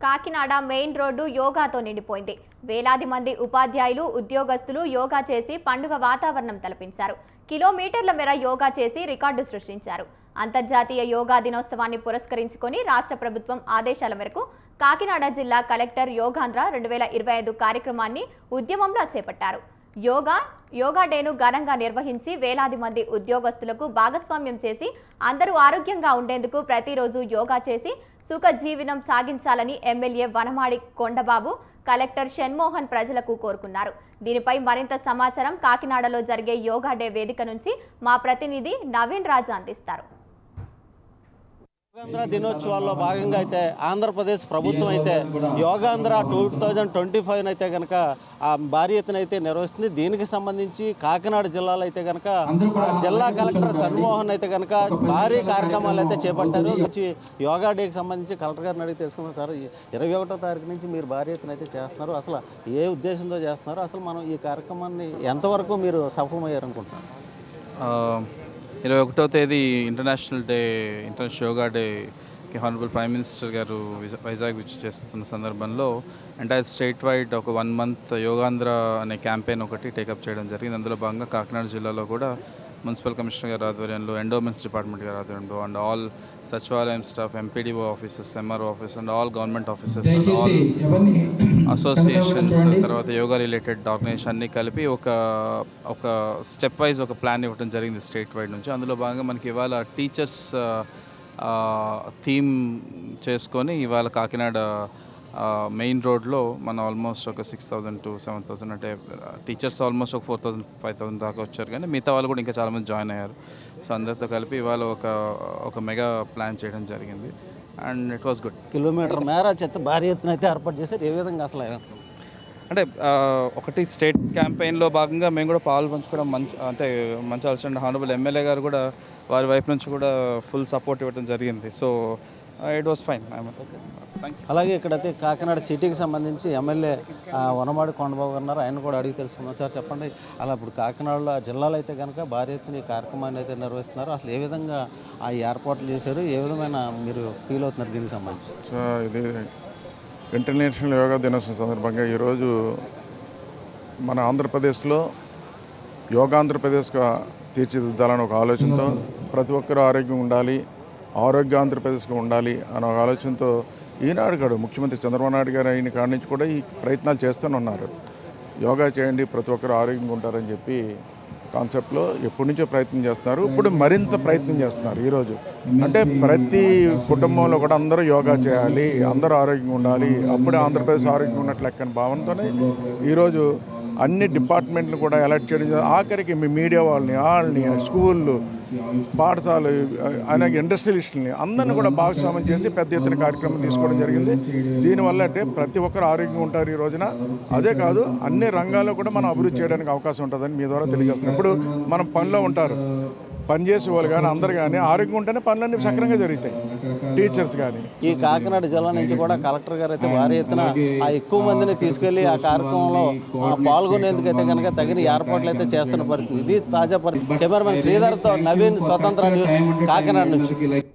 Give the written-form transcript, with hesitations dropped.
Kakinada main road యోగాతో నిండిపోయింది. వేలాది మంది ఉపాధ్యాయులు, ఉద్యోగస్తులు యోగా చేసి పండుగ వాతావరణం తలపించారు. కిలోమీటర్ల మేర యోగా చేసి రికార్డు సృష్టించారు. అంతర్జాతీయ యోగా దినోత్సవాన్ని పురస్కరించుకొని రాష్ట్ర ప్రభుత్వం ఆదేశాల మేరకు కాకినాడ జిల్లా కలెక్టర్ యోగాంధ్ర 2025 కార్యక్రమాన్ని ఉద్యమంలా చేపట్టారు. యోగా డేను ఘనంగా నిర్వహించి వేలాది మంది ఉద్యోగస్తులకు భాగస్వామ్యం చేసి అందరూ ఆరోగ్యంగా ఉండేందుకు ప్రతిరోజు యోగా చేసి సుఖ జీవనం సాగించాలని ఎమ్మెల్యే వనమాడి కొండబాబు, కలెక్టర్ షణ్మోహన్ ప్రజలకు కోరుకున్నారు. దీనిపై మరింత సమాచారం కాకినాడలో జరిగే యోగా డే వేదిక నుంచి మా ప్రతినిధి నవీన్ రాజు అందిస్తారు. యోగాంధ్ర దినోత్సవాల్లో భాగంగా అయితే ఆంధ్రప్రదేశ్ ప్రభుత్వం అయితే యోగాంధ్ర 2025 అయితే కనుక భారీ ఎత్తున అయితే నిర్వహిస్తుంది. దీనికి సంబంధించి కాకినాడ జిల్లాలో అయితే కనుక జిల్లా కలెక్టర్ షణ్మోహన్ అయితే కనుక భారీ కార్యక్రమాలు అయితే చేపట్టారు. యోగా డేకి సంబంధించి కలెక్టర్ గారిని అడిగి తెలుసుకున్నాం. సార్, 21వ తారీఖు నుంచి మీరు భారీ ఎత్తున అయితే చేస్తున్నారు. అసలు ఏ ఉద్దేశంతో చేస్తున్నారు? అసలు మనం ఈ కార్యక్రమాన్ని ఎంతవరకు మీరు సఫలమయ్యారనుకుంటున్నారు? 21వ తేదీ ఇంటర్నేషనల్ యోగా డేకి హానరబుల్ ప్రైమ్ మినిస్టర్ గారు వైజాగ్ విజిట్ చేస్తున్న సందర్భంలో ఎంటైర్ స్టేట్ వైడ్ ఒక 1 month యోగాంధ్ర అనే క్యాంపెయిన్ ఒకటి టేకప్ చేయడం జరిగింది. అందులో భాగంగా కాకినాడ జిల్లాలో కూడా మున్సిపల్ కమిషనర్ గారి ఆధ్వర్యంలో, ఎండోమెంట్స్ డిపార్ట్మెంట్ గారి ఆధ్వర్యంలో అండ్ ఆల్ సచివాలయం staff, MPDO offices, MRO office and all government offices and all associations, తర్వాత యోగా రిలేటెడ్ ఆర్గనైజేషన్ అన్నీ కలిపి ఒక స్టెప్ వైజ్ ఒక ప్లాన్ ఇవ్వడం జరిగింది స్టేట్ వైడ్ నుంచి. అందులో భాగంగా మనకి ఇవాళ టీచర్స్ థీమ్ చేసుకొని ఇవాళ కాకినాడ మెయిన్ రోడ్లో మనం ఆల్మోస్ట్ ఒక 6,000 to 7,000 అంటే టీచర్స్ ఆల్మోస్ట్ ఒక 4,000 5,000 దాకా వచ్చారు. కానీ మిగతా వాళ్ళు కూడా ఇంకా చాలామంది జాయిన్ అయ్యారు. సో అందరితో కలిపి ఇవాళ ఒక మెగా ప్లాన్ చేయడం జరిగింది and it was good. Kilometre మేర చెత్త భారీ ఎత్తున అయితే ఏర్పాటు చేశారు. ఏ విధంగా అసలు అంటే ఒకటి స్టేట్ క్యాంపెయిన్లో భాగంగా మేము కూడా పాలు పంచుకోవడం మంచి ఆలోచన. హానరబుల్ ఎమ్మెల్యే గారు కూడా వారి వైపు నుంచి కూడా ఫుల్ సపోర్ట్ ఇవ్వడం జరిగింది. So it was fine. అలాగే ఇక్కడైతే కాకినాడ సిటీకి సంబంధించి ఎమ్మెల్యే వనమాడి కొండబాబు ఉన్నారు. ఆయన కూడా అడిగి తెలుసుకున్నాం. సార్, చెప్పండి, అలా ఇప్పుడు కాకినాడలో జిల్లాలో అయితే కనుక భారీ ఎత్తున ఈ కార్యక్రమాన్ని అయితే నిర్వహిస్తున్నారు. అసలు ఏ విధంగా ఆ ఏర్పాట్లు చేశారు? ఏ విధమైన మీరు ఫీల్ అవుతున్నారు దీనికి సంబంధించి? ఇది ఇంటర్నేషనల్ యోగా దినోత్సవం సందర్భంగా ఈరోజు మన ఆంధ్రప్రదేశ్లో యోగాంధ్రప్రదేశ్గా తీర్చిదిద్దాలని ఒక ఆలోచనతో ప్రతి ఒక్కరూ ఆరోగ్యం ఉండాలి, ఆరోగ్య ఆంధ్రప్రదేశ్గా ఉండాలి అనే ఒక ఆలోచనతో ఈనాడు గారు ముఖ్యమంత్రి చంద్రబాబు నాయుడు గారు అయిన కాడి నుంచి కూడా ఈ ప్రయత్నాలు చేస్తూనే ఉన్నారు. యోగా చేయండి, ప్రతి ఒక్కరు ఆరోగ్యంగా ఉంటారని చెప్పి కాన్సెప్ట్లో ఎప్పటి నుంచో ప్రయత్నం చేస్తున్నారు. ఇప్పుడు మరింత ప్రయత్నం చేస్తున్నారు. ఈరోజు అంటే ప్రతి కుటుంబంలో కూడా అందరూ యోగా చేయాలి, అందరూ ఆరోగ్యంగా ఉండాలి, అప్పుడే ఆంధ్రప్రదేశ్ ఆరోగ్యంగా ఉన్నట్లు లెక్కని భావనతోనే ఈరోజు అన్ని డిపార్ట్మెంట్లు కూడా అలర్ట్ చేయడం, ఆఖరికి మీ మీడియా వాళ్ళని స్కూళ్ళు, పాఠశాలలు, అనేక ఇండస్ట్రియలిస్టులని అందరినీ కూడా భాగస్వామ్యం చేసి పెద్ద ఎత్తున కార్యక్రమం తీసుకోవడం జరిగింది. దీనివల్ల అంటే ప్రతి ఒక్కరు ఆరోగ్యంగా ఉంటారు ఈ రోజున. అదే కాదు, అన్ని రంగాల్లో కూడా మనం అభివృద్ధి చేయడానికి అవకాశం ఉంటుందని మీ ద్వారా తెలియజేస్తున్నాం. ఇప్పుడు మనం పనిలో ఉంటారు, పనిచేసే వాళ్ళు కానీ అందరు కానీ ఆరోగ్యం ఉంటేనే పనులన్నీ సక్రమంగా జరుగుతాయి. టీచర్స్ కానీ ఈ కాకినాడ జిల్లా నుంచి కూడా కలెక్టర్ గారు అయితే భారీ ఎత్తున ఎక్కువ మందిని తీసుకెళ్లి ఆ కార్యక్రమంలో పాల్గొనేందుకైతే కనుక తగిన ఏర్పాట్లు అయితే చేస్తున్న పరిస్థితి. ఇది తాజా పరిస్థితి. కెమెరామెన్ శ్రీధర్తో నవీన్, స్వతంత్ర న్యూస్, కాకినాడ నుంచి.